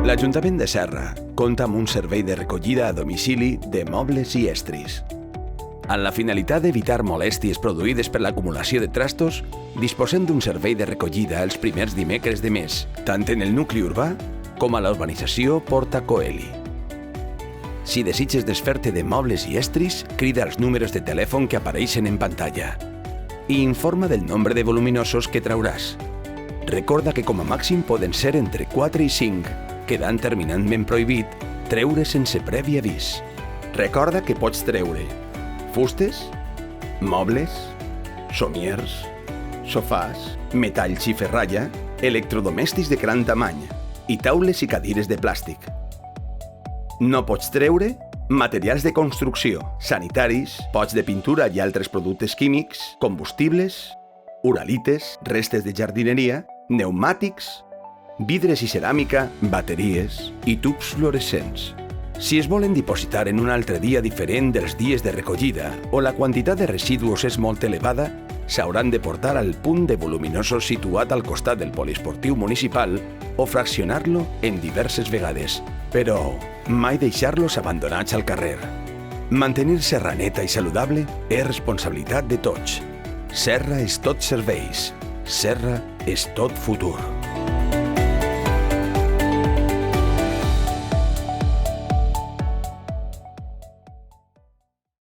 L'Ajuntament de Serra compta amb un servei de recollida a domicili de mobles i estris. Amb la finalitat d'evitar molèsties produïdes per l'acumulació de trastos, disposem d'un servei de recollida els primers dimecres de mes, tant en el nucli urbà com a la urbanització Porta Coeli. Si desitges desfer-te de mobles i estris, crida als números de telèfon que apareixen en pantalla i informa del nombre de voluminosos que trauràs. Recorda que com a màxim poden ser entre 4 i 5, quedant terminantment prohibit treure sense previ avís. Recorda que pots treure fustes, mobles, somiers, sofàs, metalls i ferralla, electrodomèstics de gran tamany i taules i cadires de plàstic. No pots treure materials de construcció, sanitaris, pots de pintura i altres productes químics, combustibles, uralites, restes de jardineria, pneumàtics, vidres i ceràmica, bateries i tubs fluorescents. Si es volen dipositar en un altre dia diferent dels dies de recollida o la quantitat de residus és molt elevada, s'hauran de portar al punt de voluminosos situat al costat del poliesportiu municipal o fraccionar-lo en diverses vegades, però mai deixar-los abandonats al carrer. Mantenir Serra neta i saludable és responsabilitat de tots. Serra és tot serveis. Serra és tot futur.